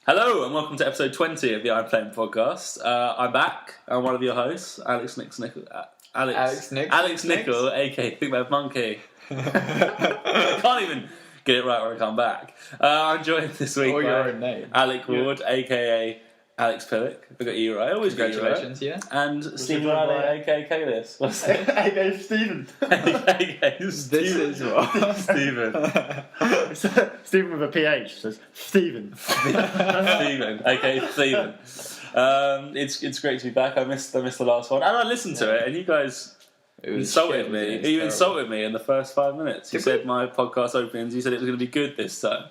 Hello and welcome to episode 20 of the IM PLAYIN Podcast. I'm back. I'm one of your hosts, Alex Nickle, aka Thinkbad Monkey. I can't even get it right when I come back. I'm joined this week by your own name. Alec Ward, aka Alex Pillock. I got you right. I always Congratulations, got you right. yeah. And Stephen Riley, aka Kalis. What's it? aka Stephen. aka This is what? Stephen. Stephen with a PH says Stephen. Stephen, aka Phteven. It's great to be back. I missed the last one, and I listened to it, and you guys insulted me. You insulted me in the first 5 minutes. You said my podcast opens. You said it was going to be good this time.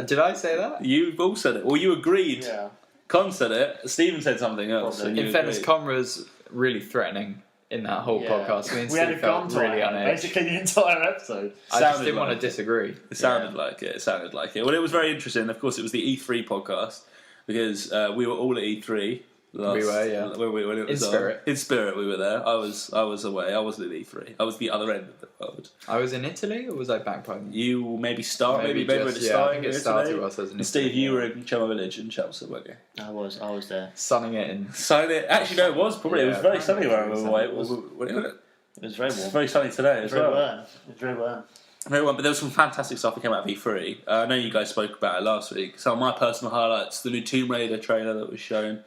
Did I say that? You all said it. Well, you agreed. Yeah. Con said it. Stephen said something else. And In fairness, Con was really threatening in that whole podcast. We had a gun really on edge. basically the entire episode. I just didn't want to disagree. It sounded like it. It sounded like it. Well, it was very interesting. Of course, it was the E3 podcast because we were all at E3. We were, yeah. When it was spirit. In spirit, we were there. I was away. I wasn't at E3. I was the other end of the world. I was in Italy, or was I backpiping? You maybe start. Maybe just, at the yeah, start. I think it started whilst I was in And Italy. Steve, you were in Chelsea Village in Chelsea, weren't you? I was there. Sunning it in. Sunny. Actually, no, it was probably. Yeah, it was very sunny where I it was was away. sunny. It It was very was warm. very sunny today as well. It was very warm. Very well, but there was some fantastic stuff that came out of E3. I know you guys spoke about it last week. Some of my personal highlights: the new Tomb Raider trailer that was shown.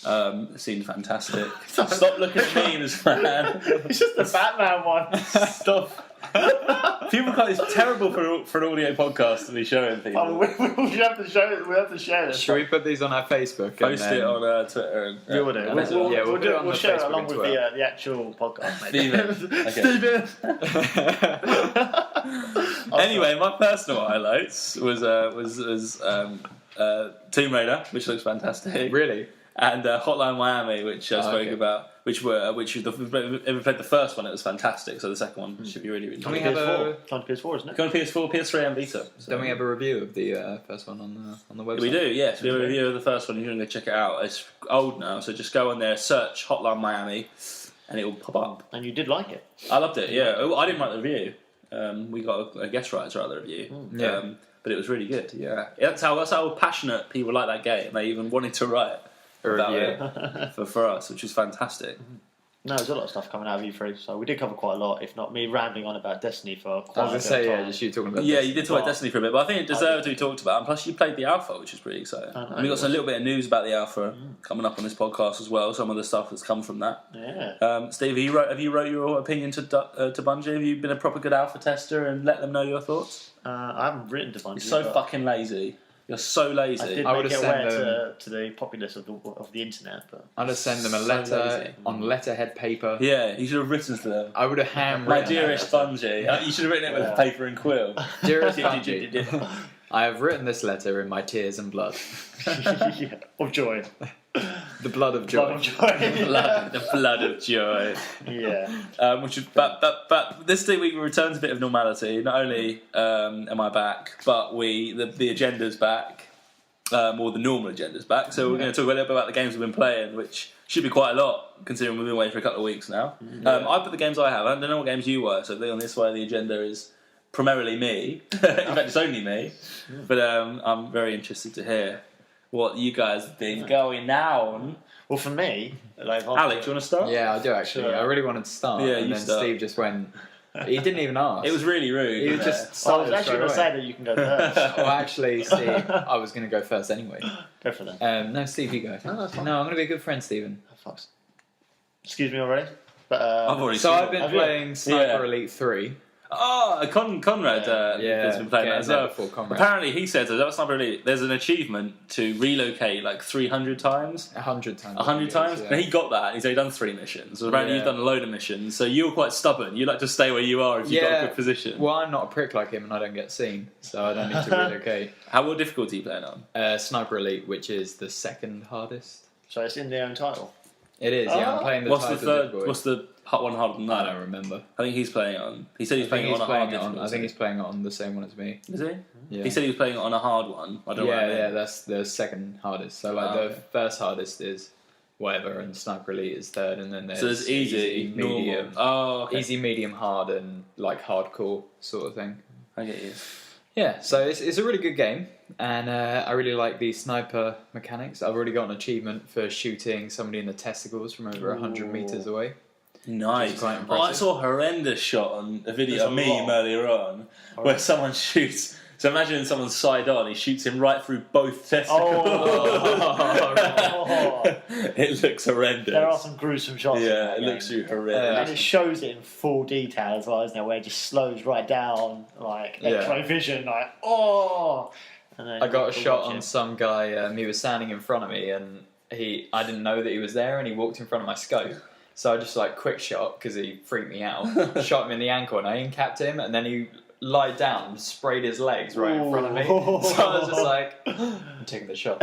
It seemed fantastic. Stop looking at me, this man. It's just the Batman one. Stop. People can't. It's terrible for an audio podcast to be showing people. Oh, we have to show it. We have to share this. Should we put these on our Facebook? Post it on Twitter. And, We will do. Yeah, We'll put it on we'll the share it Facebook along and with Twitter. the actual podcast. Maybe. Stephen. Stephen. Anyway, my personal highlights was Tomb Raider, which looks fantastic. Really? And Hotline Miami, which I spoke okay. about, which if you played the first one, it was fantastic. So the second one should be really, really Can we good. have a? Come to PS4, isn't it? Go on PS4, PS3, and Vita. So. Don't we have a review of the first one on the website? We do, yes. We have a review of the first one. You're going to go check it out. It's old now, so just go on there, search Hotline Miami, and it will pop up. And you did like it. I loved it. Yeah, I didn't write the review. We got a guest writer to write the review. Yeah. But it was really good. Yeah, that's how passionate people like that game. They even wanted to write about it for us, which was fantastic. No, there's a lot of stuff coming out of E3, so we did cover quite a lot, if not me rambling on about Destiny for quite I was going to say, just you talking about Yeah, this. you did talk about Destiny for a bit, but I think it deserved to be talked about. And plus, you played the alpha, which was pretty exciting. And we got a little bit of news about the alpha coming up on this podcast as well. Some of the stuff that's come from that. Yeah. Steve, have you wrote your opinion to Bungie? Have you been a proper good alpha tester and let them know your thoughts? I haven't written to Bungie. You're so fucking lazy. You're so lazy. I did I make would've it sent aware them- to the populace of the internet, but I'd have sent them a So letter lazy. on letterhead paper. Yeah, you should have written to them. I would have handwritten. My dearest Bungie. You should have written it with paper and quill. Dearest Bungie, I have written this letter in my tears and blood. yeah, of joy. The blood of joy. Blood of joy. The blood of joy. Yeah. Which is, but this week we returned to a bit of normality. Not only am I back, but the agenda's back, or the normal agenda's back. So we're going to talk a little bit about the games we've been playing, which should be quite a lot considering we've been away for a couple of weeks now. I put the games I have. I don't know what games you were, so on this way the agenda is primarily me. In fact, it's only me. But I'm very interested to hear what you guys have been going on. Well, for me, like, Alex, do you want to start? Yeah, I do actually. Sure. I really wanted to start. Yeah, and you then start. Steve just went. He didn't even ask. It was really rude. He wasn't just it? I started was actually going to straight say away. that you can go first. Well, actually, Steve, I was going to go first anyway. Go for that. No, Steve, you go. No, that's fine. No, I'm going to be a good friend, Stephen. Oh, fucks. Excuse me already? But, I've already So seen I've it. been Have you? playing Sniper Yeah. Elite 3. Oh, Conrad has been playing that as well. Before Conrad. Apparently, he said that's not really. There's an achievement to relocate like 300 times. 100 times. 100 times? Yeah. And he got that. He's only done 3 missions. So apparently, Yeah. you've done a load of missions. So you're quite stubborn. You like to stay where you are if you've got a good position. Well, I'm not a prick like him and I don't get seen, so I don't need to relocate. What difficulty are you playing on? Sniper Elite, which is the second hardest. so it's in their own title. It is, yeah. I'm Oh. playing the What's the title third? difficulty. What's the hot one harder than I that? don't remember. I think he's playing it on. He said he's playing it on a hard difficulty. I think he's playing it on the same one as me. Is he? Yeah. He said he was playing it on a hard one. I don't know. what I mean. Yeah, that's the second hardest. So like Oh, the first hardest is whatever, and Sniper Elite is third, and then there's So there's easy, medium, normal. Oh, okay. easy, medium, hard, and like hardcore sort of thing. I get you. Yeah, so it's a really good game, and I really like the sniper mechanics. I've already got an achievement for shooting somebody in the testicles from over 100 metres away. Nice. Quite I impressive. saw a horrendous shot on a video, There's a a meme lot. earlier on, where someone shoots. So imagine someone's side on, he shoots him right through both testicles. Oh. It looks horrendous. There are some gruesome shots. in Yeah, that it game. looks And horrendous. it shows it in full detail as well, isn't it? Where it just slows right down, like X-ray vision, like And then I got a you shot watch on it. some guy. He was standing in front of me, and I didn't know that he was there, and he walked in front of my scope. So I just quick shot because he freaked me out. Shot him in the ankle, and I in-capped him, and then he lied down and sprayed his legs right in front of me. So I was just like, I'm taking the shot.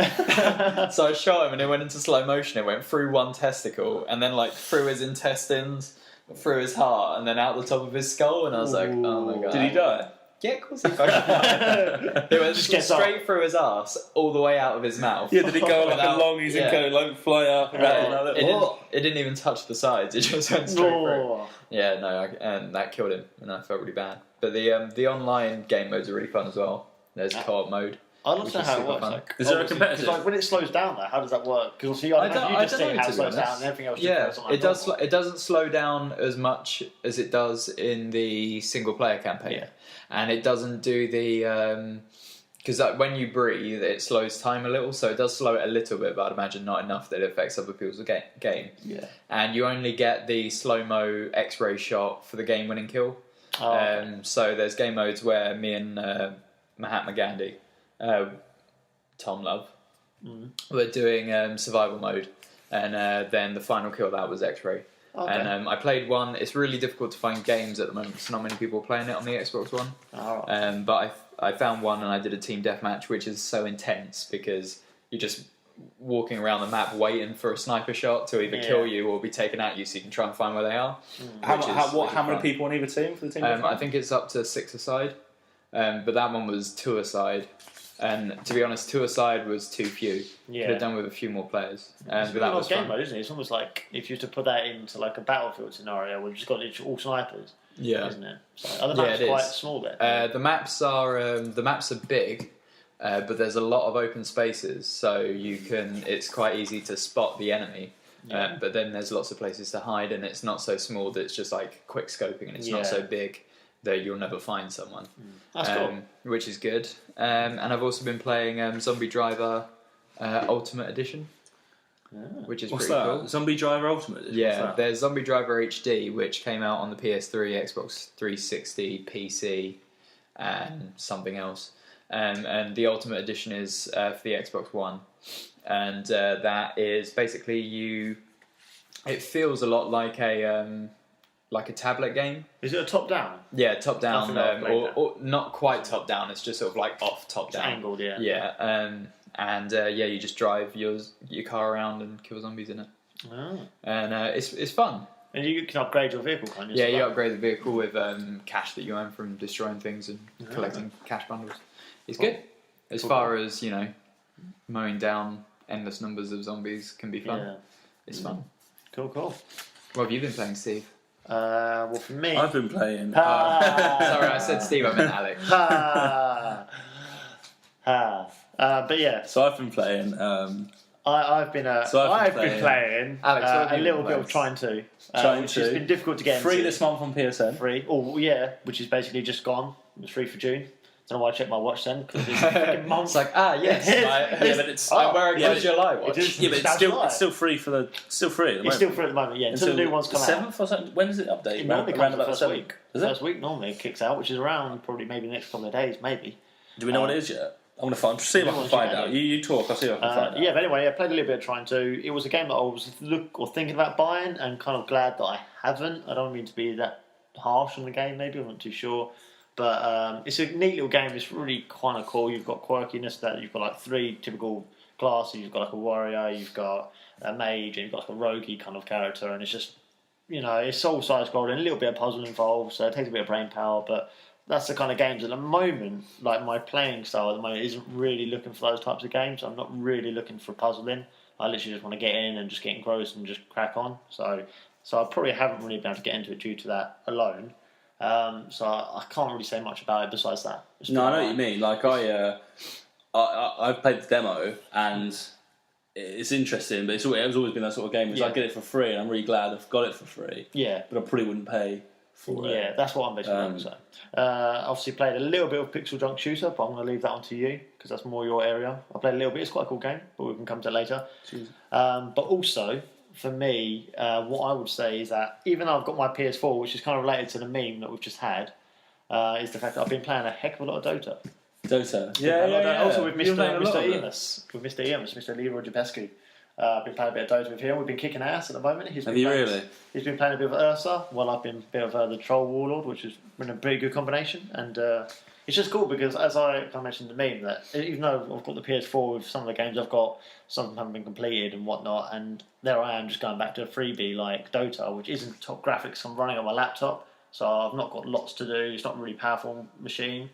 So I shot him, and it went into slow motion. It went through one testicle, and then through his intestines, through his heart, and then out the top of his skull. And I was like, oh my god! Did he die? Yeah, of course he fucking died. It went Just gets straight through his ass, all the way out of his mouth. Yeah, did he go Without- along his yeah. and go fly up? It didn't even touch the sides. It just went straight through. Oh. Yeah, no, and that killed him, and I felt really bad. But the online game modes are really fun as well. There's co-op mode. I'd love Which to know is how it super works. fun. Is there a competitive? Because when it slows down, how does that work? Because obviously, I don't know, you just see how it slows down and everything else. Yeah, just goes on it does. It doesn't slow down as much as it does in the single player campaign, Yeah. and it doesn't do the because when you breathe, it slows time a little. So it does slow it a little bit, but I'd imagine not enough that it affects other people's game. Yeah. And you only get the slow-mo X-ray shot for the game-winning kill. Oh, okay. So there's game modes where me and Mahatma Gandhi, Tom Love, were doing survival mode, and then the final kill that was X-ray. Okay. And I played one. It's really difficult to find games at the moment, so not many people are playing it on the Xbox One. All right. But I found one, and I did a team deathmatch, which is so intense because you're just walking around the map waiting for a sniper shot to either kill you or be taken at you, so you can try and find where they are. How many people on either team for the team? I think it's up to 6 aside, but that one was 2 aside. And to be honest, 2 aside was too few. Yeah. Could have done with a few more players. It's But really that was game fun. mode, isn't it? It's almost like if you were to put that into a battlefield scenario where you've just got all snipers, Yeah. isn't it? So, are the maps it quite is. small there? The maps are big, but there's a lot of open spaces, so it's quite easy to spot the enemy. Yeah. But then there's lots of places to hide, and it's not so small that it's just quick scoping, and it's not so big that you'll never find someone. That's cool. Which is good. And I've also been playing Zombie Driver Ultimate Edition, which is What's pretty that? cool. Zombie Driver Ultimate Edition? Yeah, What's that? there's Zombie Driver HD, which came out on the PS3, Xbox 360, PC, and something else. And the Ultimate Edition is for the Xbox One. And that is basically it feels a lot like a tablet game. Is it a top-down? Yeah, top down, Nothing like that. or not quite top down. It's just sort of off top It's down. angled, yeah. Yeah, you just drive your car around and kill zombies in it, Oh. and it's fun. And you can upgrade your vehicle, kind of. Yeah, you upgrade the vehicle with cash that you earn from destroying things and collecting cash bundles. It's good. As far as mowing down endless numbers of zombies can be fun. Yeah. It's fun. Cool. What have you been playing, Steve? Well, for me... I've been playing. Sorry, I said Steve. I meant Alex. But yeah, So I've been playing. I've been playing Alex, what have a you little been bit of playing? which has been difficult to get free into. this month on PSN. Free. Oh yeah, which is basically just gone. It was free for June. Don't know why I checked my watch then because it's fucking month. It's yes. Yeah, but it's I'm wearing yeah, a July watch. It is- yeah, but Sounds it's still free for the still free at the It's moment. still free at the moment, yeah. Until the new ones come out. 7th or something. When does it update? It normally around comes about the the first 7th. week. Is it? First week normally it kicks out, which is around probably maybe the next couple of days, maybe. Do we know what it is yet? I'm gonna find. See if I can find out. You talk. I'll see if I can find out. Yeah, but anyway, I played a little bit of Trying to. It was a game that I was thinking about buying, and kind of glad that I haven't. I don't mean to be that harsh on the game. Maybe I'm not too sure, but it's a neat little game. It's really kind of cool. You've got quirkiness that you've got 3 typical classes. You've got a warrior, you've got a mage, and you've got a roguey kind of character, and it's just it's soul side scrolling, a little bit of puzzle involved, so it takes a bit of brain power, but. That's the kind of games at the moment, my playing style at the moment isn't really looking for those types of games. I'm not really looking for puzzling. I literally just want to get in and just get engrossed and just crack on. So I probably haven't really been able to get into it due to that alone. So I can't really say much about it besides that. No, I know what you mean. Like I've played the demo and it's interesting, but it's always been that sort of game which I get it for free, and I'm really glad I've got it for free. Yeah, but I probably wouldn't pay for it. Yeah, that's what I'm basically saying. Obviously played a little bit of Pixel Junk Shooter, but I'm going to leave that on to you because that's more your area. I played a little bit. It's quite a cool game, but we can come to it later. But also, for me, what I would say is that even though I've got my PS4, which is kind of related to the meme that we've just had, is the fact that I've been playing a heck of a lot of Dota. Yeah. Also with Mr. Emus, Mr. Leroy Jabescu. I've been playing a bit of Dota with him. We've been kicking ass at the moment. He's been playing a bit of Ursa, while I've been a bit of the Troll Warlord, which has been a pretty good combination. And it's just cool because, as I mentioned in the meme, that even though I've got the PS4 with some of the games I've got, some of them haven't been completed and whatnot, and there I am just going back to a freebie like Dota, which isn't top graphics. I'm running on my laptop, so I've not got lots to do. It's not a really powerful machine.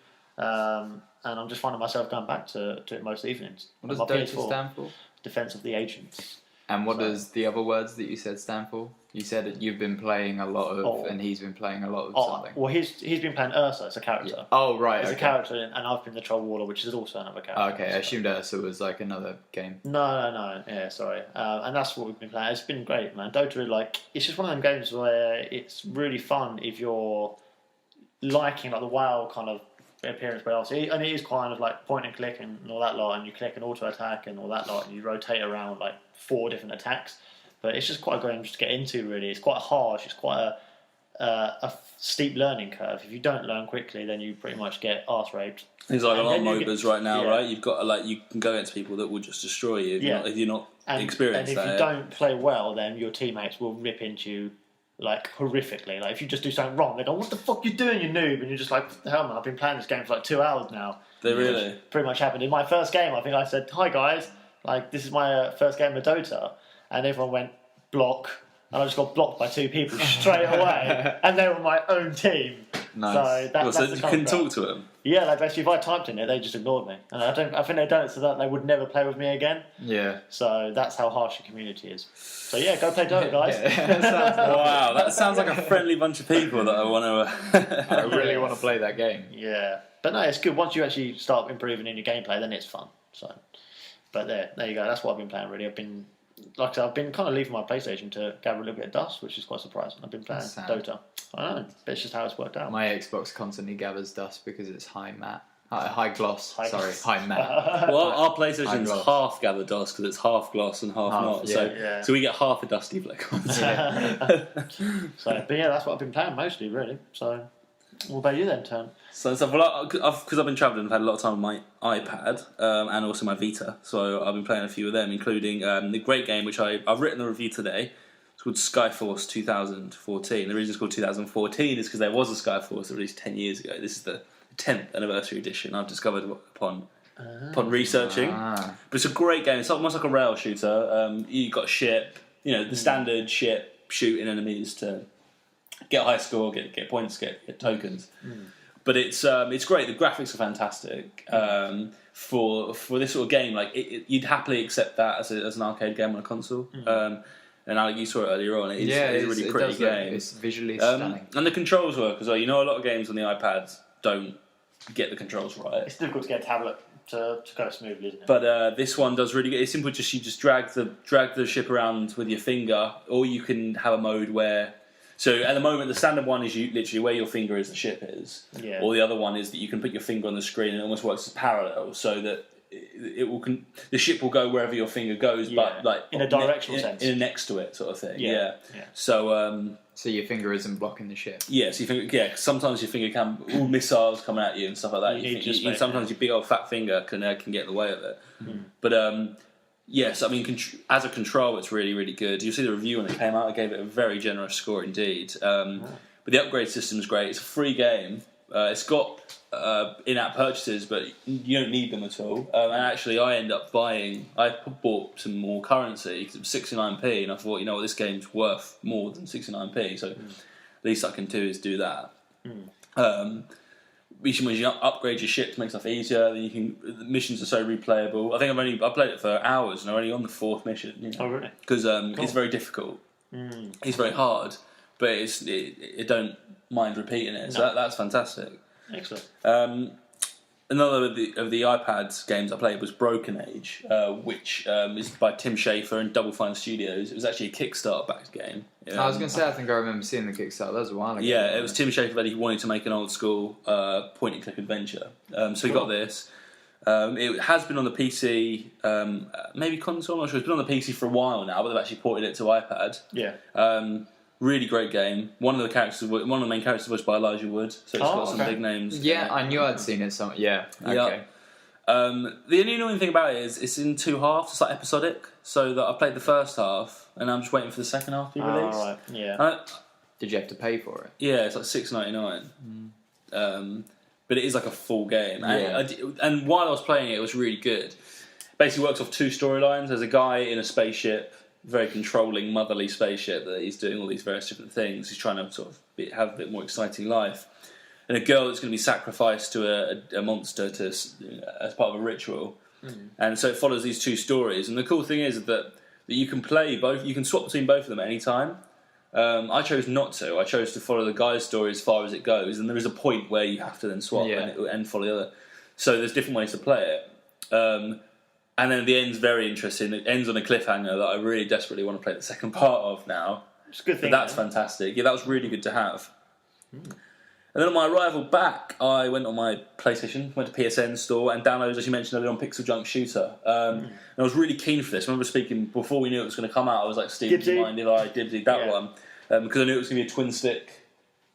And I'm just finding myself going back to it most evenings. What does Dota stand for? Defense of the Agents. And what does the other words that you said stand for? You said that you've been playing a lot of, and he's been playing a lot of something. Well, he's been playing Ursa as a character. Yeah. Oh, right. As a character, and I've been the Troll Warlord, which is also another character. Oh, okay, I assumed Ursa was like another game. No. Yeah, sorry. And that's what we've been playing. It's been great, man. Dota, it's just one of them games where it's really fun if you're liking like the WoW kind of appearance, but obviously, and it is kind of like point and click and all that lot, and you click and auto attack and all that lot, and you rotate around like 4 different attacks. But it's just quite a good game to get into. Really, it's quite harsh. It's quite a steep learning curve. If you don't learn quickly, then you pretty much get arse raped. There's like a lot of MOBAs right now, right? You've got you can go against people that will just destroy you if you're not experienced. And if you don't play well, then your teammates will rip into you. Like horrifically, like if you just do something wrong, they go, "What the fuck you doing, you noob?" And you're just like, "What the hell, man? I've been playing this game for like 2 hours now." They really pretty much happened in my first game. I think I said, "Hi guys, like this is my first game of Dota," and everyone went block, and I just got blocked by 2 people straight away, and they were my own team. Nice. So you couldn't talk to them. Yeah, like basically, if I typed in it, they just ignored me, and I think they've done it so that they would never play with me again. Yeah. So that's how harsh the community is. So yeah, go play Dota, guys. Wow, that sounds like a friendly bunch of people that I want to. I really want to play that game. Yeah, but no, it's good once you actually start improving in your gameplay. Then it's fun. So, but there you go. That's what I've been playing. Really, I've been kind of leaving my PlayStation to gather a little bit of dust, which is quite surprising. I've been playing Dota. I know, but it's just how it's worked out. My Xbox constantly gathers dust because it's high gloss. High matte. Well, our PlayStation's half gathered dust because it's half gloss and half not. Yeah. So we get half a dusty black one. But yeah, that's what I've been playing mostly, really. So, what about you then, Turn? So because I've been travelling, I've had a lot of time on my iPad and also my Vita. So I've been playing a few of them, including the great game which I've written a review today. It's called Skyforce 2014. The reason it's called 2014 is because there was a Skyforce that released 10 years ago. This is the 10th anniversary edition. I've discovered upon researching. But it's a great game. It's almost like a rail shooter. You've got a ship, the standard ship shooting enemies to get a high score, get points, get tokens. But it's great. The graphics are fantastic. For this sort of game, you'd happily accept that as an arcade game on a console. And Alec, you saw it earlier on. It's a really pretty game. It's visually stunning. And the controls work as well. A lot of games on the iPads don't get the controls right. It's difficult to get a tablet to go smoothly, isn't it? But this one does really good. It's simple. You just drag the ship around with your finger, or you can have a mode where. So at the moment, the standard one is literally where your finger is, the ship is. Yeah. Or the other one is that you can put your finger on the screen and it almost works as parallel, so that the ship will go wherever your finger goes, but in a directional sense, in next to it, sort of thing. Yeah. So your finger isn't blocking the ship. Yeah. So sometimes your finger can all missiles coming at you and stuff like that. Sometimes your big old fat finger can get in the way of it. But yes, I mean, as a control, it's really, really good. You'll see the review when it came out. I gave it a very generous score indeed. But the upgrade system is great. It's a free game. It's got in-app purchases, but you don't need them at all. And actually, I bought some more currency because it was 69p, and I thought, this game's worth more than 69p, so least I can do is do that. When you upgrade your ship to make stuff easier, then the missions are so replayable. I think I played it for hours and I'm only on the 4th mission. Oh really? Because it's very difficult. It's very hard, but it don't mind repeating it. So that's fantastic. Excellent. Another of the iPad games I played was Broken Age, which is by Tim Schafer and Double Fine Studios. It was actually a Kickstarter-backed game. I was going to say, I think I remember seeing the Kickstarter. That was a while ago. Yeah, it was Tim Schafer that he wanted to make an old-school point-and-click adventure. So he got this. It has been on the PC, maybe console, I'm not sure. It's been on the PC for a while now, but they've actually ported it to iPad. Yeah. Really great game. One of the main characters was voiced by Elijah Wood, so it's got some big names. Yeah, I knew I'd seen it. Yeah. Okay. The only annoying thing about it is it's in two halves. It's like episodic, so that I played the first half, and I'm just waiting for the second half to be released. Right. Yeah. Did you have to pay for it? Yeah, it's like $6.99. But it is like a full game, and while I was playing it, it was really good. Basically, works off two storylines. There's a guy in a spaceship, very controlling, motherly spaceship, that he's doing all these various different things. He's trying to sort of have a bit more exciting life. And a girl that's going to be sacrificed to a monster as part of a ritual. And so it follows these two stories. And the cool thing is that you can play both. You can swap between both of them at any time. I chose not to. I chose to follow the guy's story as far as it goes. And there is a point where you have to then swap and follow the other. So there's different ways to play it. And then the end's very interesting. It ends on a cliffhanger that I really desperately want to play the second part of now. It's a good thing. But that's fantastic. Yeah, that was really good to have. And then on my arrival back, I went on my PlayStation, went to PSN store, and downloaded, as you mentioned earlier, on Pixel Junk Shooter. And I was really keen for this. I remember speaking, before we knew it was going to come out, I was like, Steve, do you mind if I dibsy that one? Because I knew it was going to be a twin-stick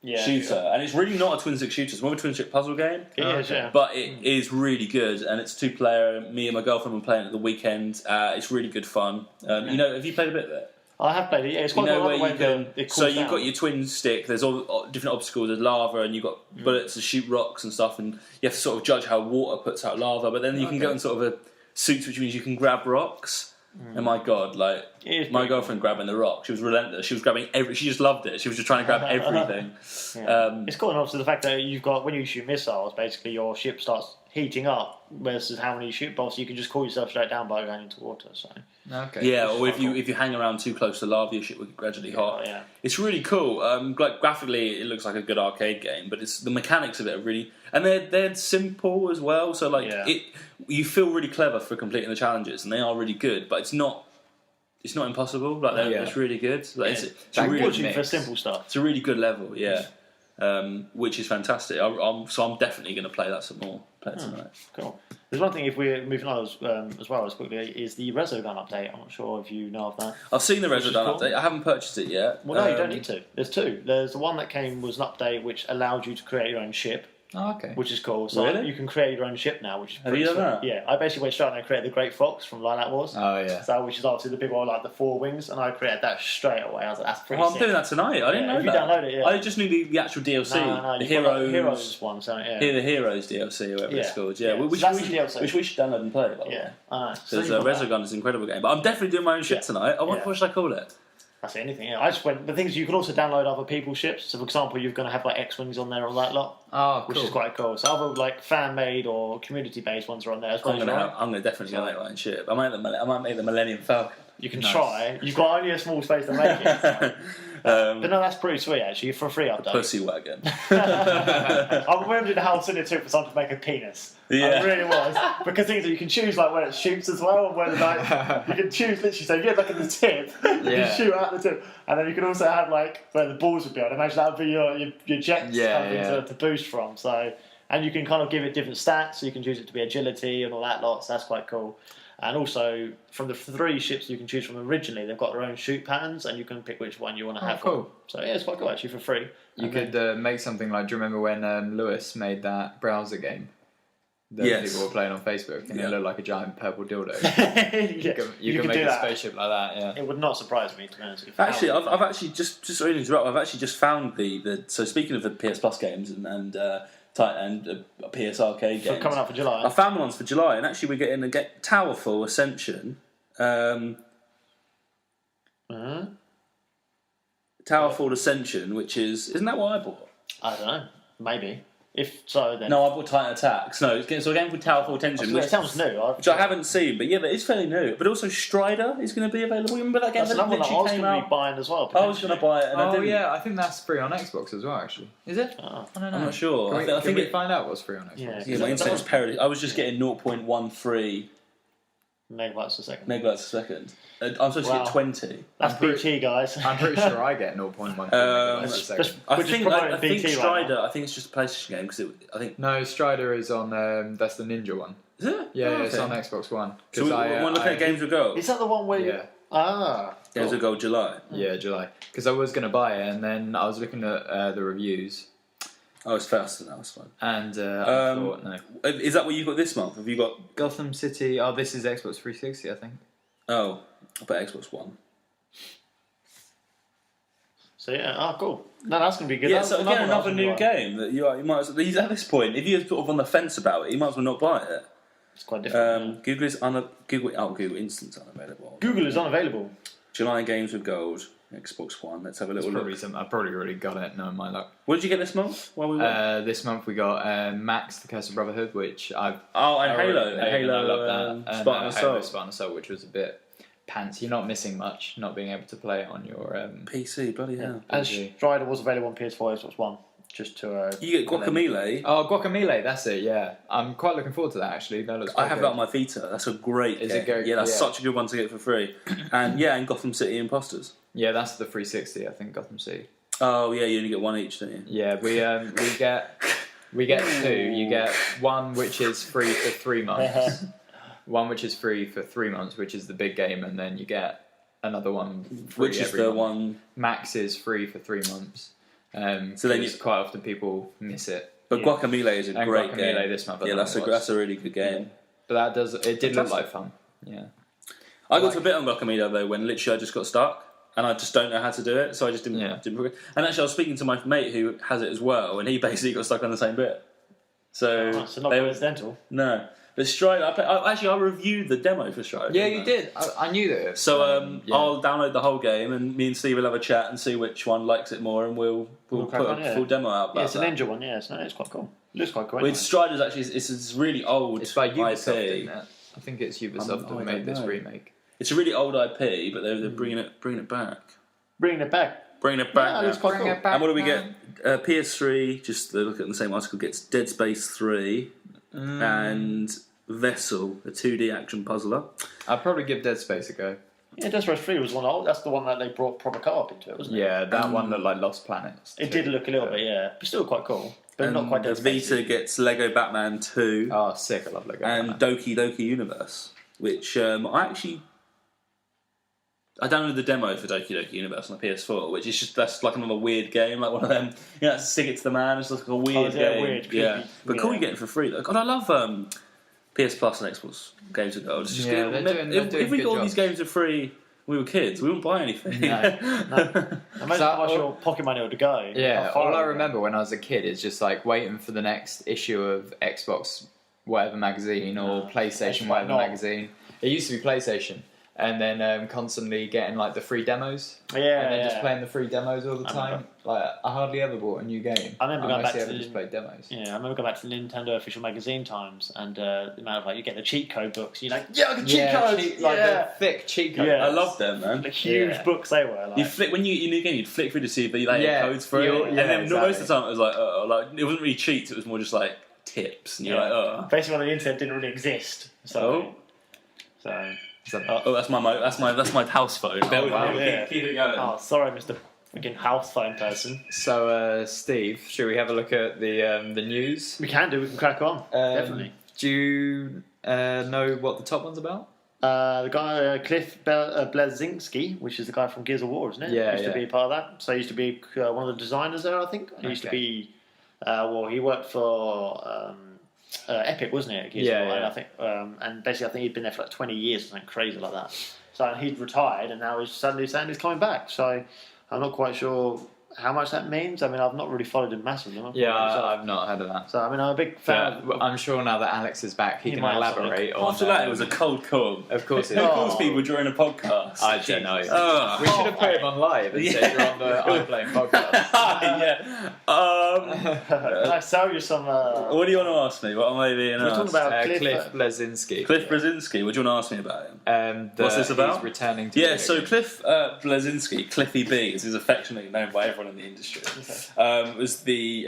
shooter. Sure. And it's really not a twin-stick shooter. It's more of a twin-stick puzzle game. But it is really good, and it's two-player. Me and my girlfriend were playing it at the weekend. It's really good fun. Have you played a bit of it? I have played it. Yeah, it's quite where you can. So you've got your twin stick. There's all different obstacles. There's lava, and you've got bullets to shoot rocks and stuff. And you have to sort of judge how water puts out lava. But then you can go in sort of a suit, which means you can grab rocks. And my God, like my girlfriend grabbing the rock, she was relentless. She was grabbing She just loved it. She was just trying to grab everything. It's cool, and obviously the fact that you've got, when you shoot missiles, basically your ship starts heating up versus how many you shoot. But obviously you can just cool yourself straight down by going into water. So. Yeah, or if you hang around too close to lava, your ship will get gradually hot. Yeah. It's really cool. Like graphically, it looks like a good arcade game, but the mechanics of it are really, and they're simple as well. So you feel really clever for completing the challenges, and they are really good. But it's not impossible. Like it's really good. Like, it's a really for simple stuff. It's a really good level. Yeah. Which is fantastic. So I'm definitely going to play that some more. Play it tonight. Cool. There's one thing, if we're moving on as well as quickly, is the Resogun update. I'm not sure if you know of that. I've seen the Resogun update. I haven't purchased it yet. Well, no, you don't need to. There's two. There's the one that was an update which allowed you to create your own ship. Oh, okay. Which is cool. So really? you can create your own ship now, which is pretty Have you done that? Yeah, I basically went straight and I created the Great Fox from Lilac Wars. Oh, yeah. So, which is obviously the big one, like the 4 wings, and I created that straight away. I was like, that's pretty sick. I'm doing that tonight. I didn't know that. You download it, yeah. I just knew the actual DLC. No, the Heroes one, so yeah. The Heroes DLC, or whatever it's called. Yeah, which we should download and play, by the way. I know. Because Resogun is an incredible game. But I'm definitely doing my own ship tonight. What should I call it? I say anything. Yeah. I just went. The thing is, you can also download other people's ships. So, for example, you're going to have like X-wings on there or that lot. Oh, cool. Which is quite cool. So, other like fan-made or community-based ones are on there as well. I'm going to definitely make my own ship. I might make the Millennium Falcon. You can try. You've got only a small space to make it. But no, that's pretty sweet actually for a free update. Pussy wagon. I'm wondering how soon it took for someone to make a penis. Yeah. It really was. Because things that you can choose like when it shoots as well, and when you can choose literally. So you get like at the tip, you shoot out the tip, and then you can also have like where the balls would be. I'd imagine that would be your jets to boost from. So, and you can kind of give it different stats. So you can choose it to be agility and all that lot. So that's quite cool. And also, from the 3 ships you can choose from originally, they've got their own shoot patterns, and you can pick which one you want to have. Cool. So yeah, it's quite cool actually for free. You could make something like. Do you remember when Lewis made that browser game? That people were playing on Facebook, and it looked like a giant purple dildo. You can make a spaceship like that. Yeah, it would not surprise me, to be honest with you. Actually, I've actually just sorry to interrupt. I've actually just found the. So speaking of the PS Plus games and PS Arcade games coming up for July. I found the ones for July, and actually we're getting a Towerfall Ascension. Towerfall Ascension, which isn't that what I bought? I don't know. Maybe. If so, then... No, I bought Titan Attacks. No, so a game called Tower Full Tension, It sounds new. which I haven't seen, but yeah, that is fairly new. But also Strider is going to be available. Remember that game That's that another one that I was literally going came to be out? buying as well. I was going to buy it, and I Oh didn't. yeah, I think that's free on Xbox as well. Actually, is it? Oh. I don't know. I'm not sure. Can we, I think can we it. find out what's free on Xbox? Yeah. Yeah, my internet was parody. I was just getting 0.13 Megabytes a second. megabytes a second. I'm supposed to get 20. That's BT, guys. I'm pretty sure I get 0.1 megabytes a second. Just- I We're just think promoting BT right Strider. now. I think it's just a PlayStation game because I think No, Strider is on. That's the Ninja one. is it? Yeah, Oh, it's okay. on Xbox One. So we're looking at Games with Gold. Is that the one where you... Yeah. Ah. Games with Gold July. Yeah, July. Because I was going to buy it, and then I was looking at the reviews, Oh, it's faster now. It's fine. and I thought, no. Is that what you've got this month? Have you got? Gotham City. Oh, this is Xbox 360, I think. Oh, I bet Xbox One. So yeah, cool. No, that's going to be good. Yeah, That's so again, one I was another gonna new buy. game that you might as well, at this point, if you're sort of on the fence about it, you might as well not buy it. It's quite different. Google Google Instant's unavailable. Google is unavailable. July Games with Gold, Xbox One. Let's have a little look. I've probably already got it, knowing my luck. What did you get this month? While we were? This month we got Max, The Curse of Brotherhood, which I've... Oh, and I already Halo. played, Halo, and I love that. And, Spartan Halo Assault. Spartan Assault, which was a bit pants. You're not missing much, not being able to play it on your... PC, bloody hell. And PG. Strider was available on PS4, Xbox One. Just to... You get Guacamelee. Oh, Guacamelee, that's it, yeah. I'm quite looking forward to that, actually. That looks I quite have good. that on my Vita. That's a great Is game. it good? Yeah, that's Yeah. such a good one to get for free. And yeah, and Gotham City Imposters. Yeah, that's the 360, I think, Gotham City. Oh yeah, you only get one each, don't you? Yeah, we get two. You get one which is free for 3 months. One which is free for 3 months, which is the big game, and then you get another one free Which is every the month. one? Max is free for 3 months. So then because quite often people miss it. But Yeah. Guacamelee is a And great Guacamelee game. this month, I Yeah, don't know what it that's a really good game. But it did look Fantastic. like fun. Yeah. I got to a bit on Guacamelee though when literally I just got stuck and I just don't know how to do it, so I just didn't. Yeah. didn't progress. And actually, I was speaking to my mate who has it as well, and he basically got stuck on the same bit. So, So not they- coincidental. no, but Strider. I reviewed the demo for Strider. Yeah, didn't you I? did. I knew that. So yeah. I'll download the whole game, and me and Steve will have a chat and see which one likes it more, and we'll We'll put crack a on, yeah. full demo out. Yeah, About it's a that. ninja one, yeah. It's quite cool. It looks quite cool. With anyway. Strider's actually, it's this really old It's by Ubisoft, IP. isn't it? I think it's Ubisoft I that made don't this know. remake. It's a really old IP, but they're bringing it back. Bringing it back. Bringing it back. Yeah, now. it's quite cool. And what do we get? PS3, just look at the same article, gets Dead Space 3 and Vessel, a 2D action puzzler. I'd probably give Dead Space a go. Yeah, Dead Space 3 was one of... That's the one that they brought proper co-op into it, wasn't it? Yeah, that one looked like Lost Planets. It did look a little bit, yeah. But still quite cool. But not quite the Dead Space. Vita gets Lego Batman 2 Oh, sick! I love Lego. and Batman. Doki Doki Universe, which I downloaded the demo for Doki Doki Universe on the PS4, which is that's like another weird game, like one of them. You know, stick it to the man. It's like a weird yeah, game. weird, yeah, creepy, but cool, yeah. you get it for free. Though. God, I love PS Plus and Xbox games with gold. It's just Yeah, good. they're doing if we good got all job. these games for free when we were kids, we wouldn't buy anything. No. Imagine how much your pocket money would go. Yeah, How far all I it would go. remember when I was a kid is just like waiting for the next issue of Xbox whatever magazine or PlayStation whatever not. magazine. It used to be PlayStation, and then constantly getting like the free demos. Yeah, and then yeah. just playing the free demos all the time. remember. Like I hardly ever bought a new game. I remember going back mostly to ever the- just played demos. Yeah, I remember going back to the Nintendo official magazine times and the amount of like you get the cheat code books. You're like, yeah, I got cheat codes. like yeah. the thick cheat codes. Yeah. I love them, man. Like huge Yeah. books they were. Like, You flick when you new game, you'd flick through to see if they had Yeah, codes for it, yeah, and then exactly. most of the time it was like it wasn't really cheats. It was more just like tips, and you're Yeah. like, oh. basically, when the internet didn't really exist. So, Oh, that's my house phone. Bear with wow. me. Yeah. Keep it going. oh, sorry, Mr. Freaking house phone person. So, Steve, should we have a look at the news? We can do. We can crack on. Definitely. Do you know what the top one's about? The guy Cliff Blazinski, which is the guy from Gears of War, isn't it? Yeah, used yeah. to be part of that. So he used to be one of the designers there, I think. He used to Okay. be. He worked for Epic, wasn't it? Gears Yeah, of War, yeah. And I think, and basically, I think he'd been there for like 20 years or something crazy like that. So he'd retired, and now he's suddenly saying he's coming back. So I'm not quite sure how much that means. I mean, I've not really followed him massively. Yeah, I've not heard of that. So I mean, I'm a big fan. But I'm sure now that Alex is back, he can might have elaborate on. After that, it was a cold call. Of course, it Who is. calls people during a podcast? I don't know. Oh. We should have put him on live and said you're on the I'm Playing Podcast. Yeah. Can I sell you some? What do you want to ask me? What am I being We're talking asked? about Cliff Blazinski. Cliff Brzezinski. What do you want to ask me about him? What's this about? He's returning to Yeah, so Cliff Blazinski, Cliffy B, as he's affectionately known by everyone in the industry, was the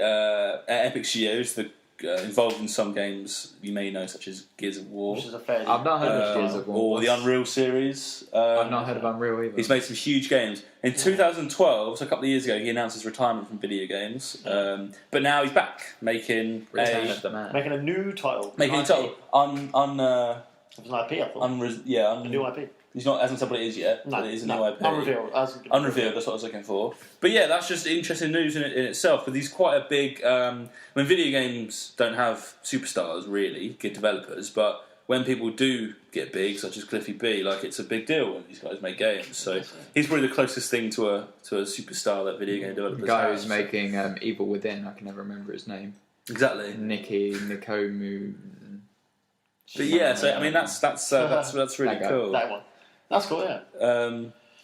Epic Studios, involved in some games you may know, such as Gears of War. Which is a fairly... I've not heard of Gears of War. Or the Unreal series. I've not heard of Unreal either. He's made some huge games. In 2012, so a couple of years ago, he announced his retirement from video games. But now he's back, making Return of the Man. Making a new title. Making a title. It was an IP, I thought. A new IP. He's not hasn't said what it is yet. No, but it is a new IP. Unrevealed. Unrevealed, that's what I was looking for. But yeah, that's just interesting news in itself, because he's quite a big... when video games don't have superstars, really, good developers, but when people do get big, such as Cliffy B, like, it's a big deal when these guys make games. So he's probably the closest thing to a superstar that video game developers The guy have. who's making Evil Within, I can never remember his name. Exactly. Nikomu... But yeah, so I mean that's really cool. That one. That's cool, yeah.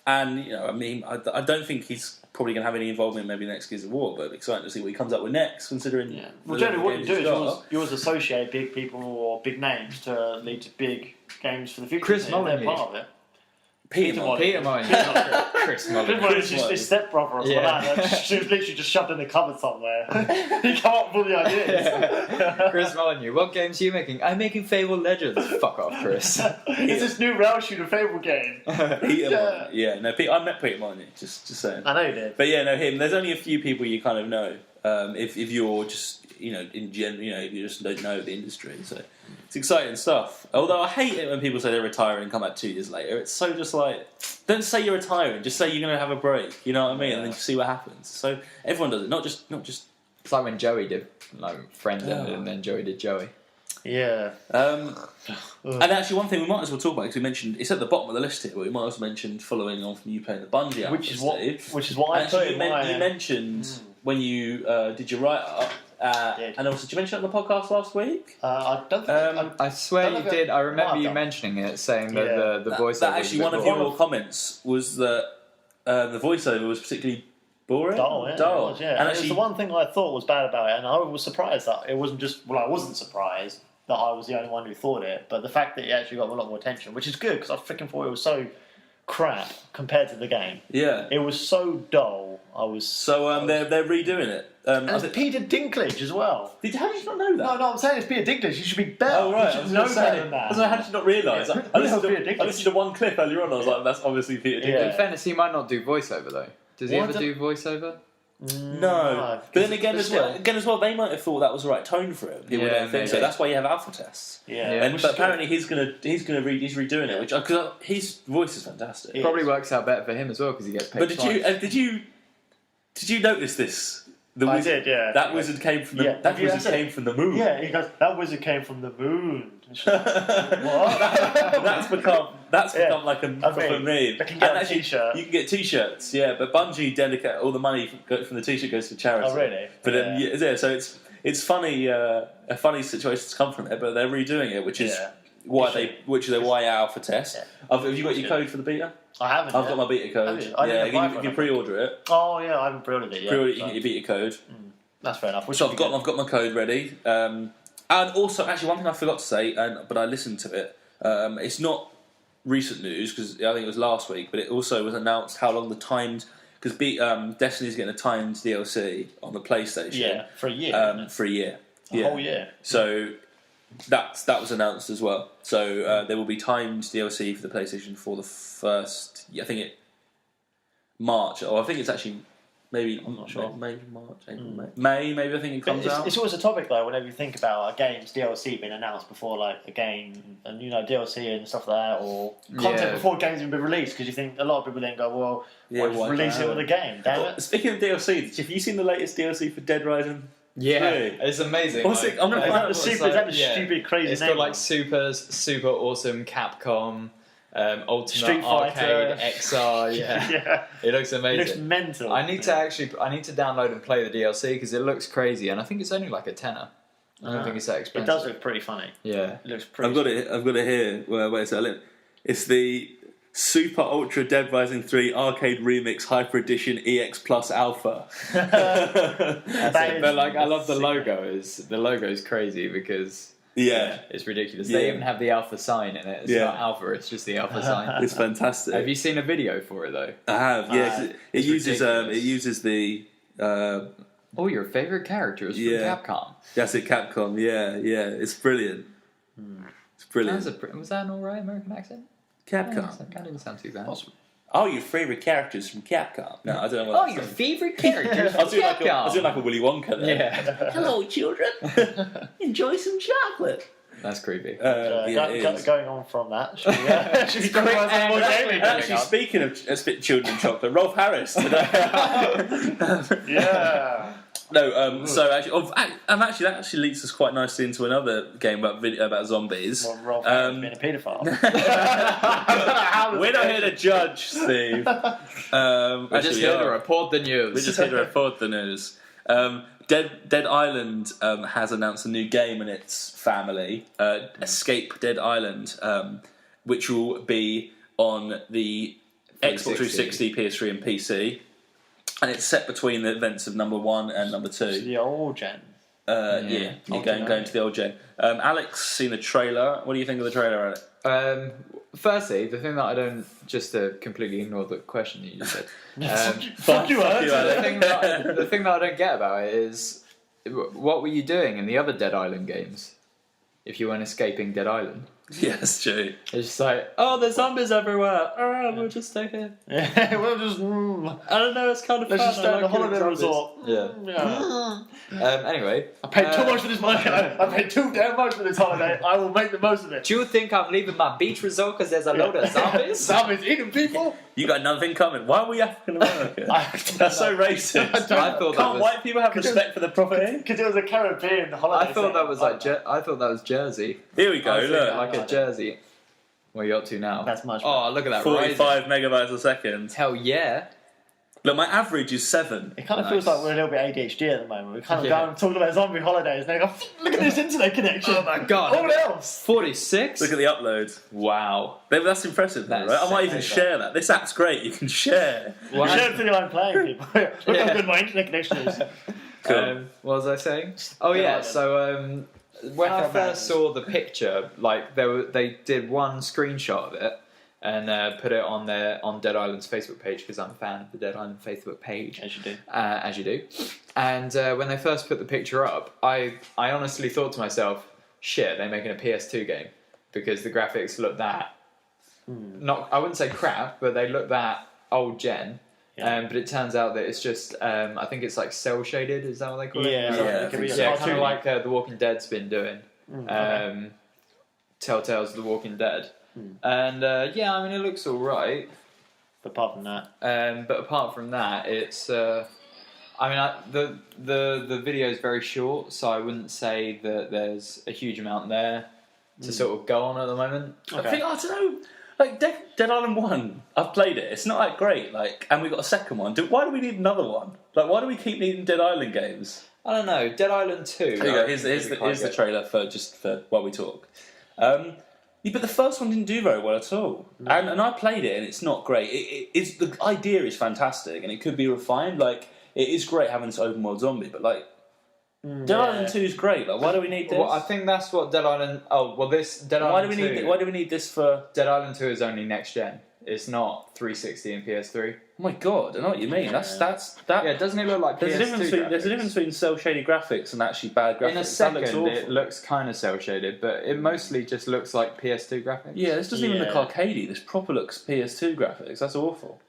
And, you know, I mean, I don't think he's probably going to have any involvement in maybe next Gears of War, but exciting to see what he comes up with next, considering... Yeah. Well, generally what you do is you always associate big people or big names to lead to big games for the future. Chris Molyneux. They're part of it. Peter Molyneux. Chris Molyneux. Chris Molyneux is just his stepbrother or something like that. She was literally just shoved in the cupboard somewhere. He came up with all the ideas. Chris Molyneux, what games are you making? I'm making Fable Legends. Fuck off, Chris. It's this new rail shooter Fable game. Peter Molyneux. Yeah, no, I met Peter Molyneux, just saying. I know you did. But yeah, no, him. There's only a few people you kind of know. If you're just, you know, in general, you know, if you just don't know the industry. So it's exciting stuff. Although I hate it when people say they're retiring and come back 2 years later. It's so just like, don't say you're retiring. Just say you're going to have a break. You know what I mean? And then just see what happens. So everyone does it. Not just. It's like when Joey did, like, Friends ended and then Joey did Joey. Yeah. And actually, one thing we might as well talk about, because we mentioned it's at the bottom of the list here, but we might as well mention following on from you playing the Bungie album, which is why I put you mentioned when you did your write up. And also, did you mention it on the podcast last week? I don't think I swear you did. I remember you mentioning it, saying that the voiceover. That actually, one of your comments was that the voiceover was particularly boring. Dull. It was, yeah. And actually, it's the one thing I thought was bad about it, and I was surprised that it wasn't just. Well, I wasn't surprised that I was the only one who thought it, but the fact that it actually got a lot more attention, which is good, because I freaking thought it was so crap compared to the game. Yeah. It was so dull. They're redoing it. And it's Peter Dinklage as well. How did you not know that? No, I'm saying it's Peter Dinklage. You should be better. Oh, right. You should know better than that. How did you not realise? Yeah. I listened to one clip earlier on, I was like, that's obviously Peter Dinklage. Yeah. In fairness, he might not do voiceover, though. Does he ever do voiceover? No. But then again as well, they might have thought that was the right tone for him. People don't think so. That's why you have alpha tests. Yeah. But apparently he's redoing it, which because his voice is fantastic. It probably works out better for him as well because he gets paid. But did you notice this? I did, yeah. That wizard came from the came from the moon. Yeah, he goes, that wizard came from the moon. What? that's become like a proper meme. I can get a t-shirt. You can get t-shirts, yeah. But Bungie dedicate all the money from the t-shirt goes to charity. Oh, really? But so it's funny, a funny situation to come from it. But they're redoing it, which is why alpha test. Yeah. Have you got your code for the beta? I haven't. I've got my beta code. You can pre-order it. Oh yeah, I haven't pre-ordered it yet. You can get your beta code. That's fair enough. So I've got my code ready. And also, actually, one thing I forgot to say, but I listened to it. It's not recent news because I think it was last week, but it also was announced how long the timed because Destiny's getting a timed DLC on the PlayStation. Yeah, for a year. For a year. A whole year. So that was announced as well. So there will be timed DLC for the PlayStation for the first. I think March. Or I think it's actually. Maybe I'm not sure. Maybe March, April, May. Maybe I think it comes out. It's always a topic though. Whenever you think about a game's DLC being announced before, like a game, and DLC and stuff like that, or content before games have been released, because you think a lot of people then go, "Well, why release it with a game?" Damn it! Speaking of DLC, have you seen the latest DLC for Dead Rising? Yeah, it's amazing. What's it? I'm gonna find out. Stupid, crazy. It's got like super awesome Capcom. Ultimate Street Fighter. Arcade XR. Yeah, it looks amazing. It looks mental. I need to download and play the DLC because it looks crazy, and I think it's only like a tenner. I don't think it's that expensive. It does look pretty funny. Yeah, it looks pretty. I've got it here. Wait a second. It's the Super Ultra Dead Rising 3 Arcade Remix Hyper Edition EX Plus Alpha. but like, I love the logo. The logo is crazy because. Yeah, it's ridiculous. They even have the alpha sign in it. It's not alpha, it's just the alpha sign. It's fantastic. Have you seen a video for it though? I have, yeah. It uses the your favourite characters from Capcom. That's it, Capcom, yeah. It's brilliant. It's brilliant. Was that an alright American accent? Capcom. That didn't sound too bad. Awesome. Oh, your favourite characters from Capcom. No, I don't know what your favourite characters from I was doing like a Willy Wonka there. Yeah. Hello, children. Enjoy some chocolate. That's creepy. Going on from that, should we talk about some more gaming? Actually, speaking of children chocolate, Rolf Harris today. Yeah. No, so actually, that actually leads us quite nicely into another game about zombies. Well, Rolf Harris being a paedophile. We're not here to judge, Steve. We're just here to report the news. Dead Island has announced a new game in its family, Escape Dead Island, which will be on the Xbox 360, PS3 and PC. And it's set between the events of number 1 and number 2. So the old gen. You're going to the old gen. Alex, seen the trailer. What do you think of the trailer, Alex? Firstly, the thing that I don't, just to completely ignore the question that you just said. Fuck you, Alex. The thing that I don't get about it is, what were you doing in the other Dead Island games if you weren't escaping Dead Island? Yeah, that's true. It's just like, there's zombies everywhere. We'll just stay here. Yeah, we'll just. I don't know. It's kind of fun. Let's just stay at the holiday resort. Yeah. Anyway, I paid too much for this money. I paid too damn much for this holiday. I will make the most of it. Do you think I'm leaving my beach resort because there's a load of zombies? Zombies eating people. You got nothing coming. Why are we African American? That's so racist. Can't white people have respect for the property? Because it was a Caribbean holiday. I thought that was I thought that was Jersey. Here we go. Look, like a Jersey. What are you up to now? That's much. Oh, look at that! 45 megabytes a second. Hell yeah! Look, my average is 7. It kind of feels like we're a little bit ADHD at the moment. We're kind of going talking about zombie holidays, and they go, "Look at this internet connection." Oh my god! What else? 46. Look at the upload. Wow, that's impressive, though, right? I might even share that. This app's great. You can share. Well, share it to the I'm playing people. Look how good my internet connection is. Cool. What was I saying? Oh yeah. So when I first saw the picture, like they did one screenshot of it and put it on Dead Island's Facebook page because I'm a fan of the Dead Island Facebook page. As you do. And when they first put the picture up, I honestly thought to myself, shit, they're making a PS2 game because the graphics look that I wouldn't say crap, but they look that old gen. Yeah. But it turns out that it's just, I think it's like cell shaded, is that what they call it? Yeah, kind of like The Walking Dead's been doing. Telltale's The Walking Dead. And I mean, it looks alright. But apart from that, it's, I mean, the video is very short, so I wouldn't say that there's a huge amount there to sort of go on at the moment. Okay. I don't know. Like Dead Island 1, I've played it. It's not that great. And we got a second one. Why do we need another one? Like, why do we keep needing Dead Island games? I don't know. Dead Island 2. Here you go. Here's the trailer for while we talk. But the first one didn't do very well at all. No. And I played it, and it's not great. It's the idea is fantastic, and it could be refined. Like, it is great having this open world zombie, but Dead Island 2 is great. Like, why do we need this? Well, I think that's what Dead Island. Oh, well, this Dead Island 2. Why do we need this for? Dead Island 2 is only next gen. It's not 360 and PS3. Oh my god, I know what you mean. That's that. Yeah, doesn't it look like PS2 There's a difference between cell shaded graphics and actually bad graphics. In a second, it looks kind of cell shaded, but it mostly just looks like PS2 graphics. Yeah, this doesn't even look arcadey. This proper looks PS2 graphics. That's awful.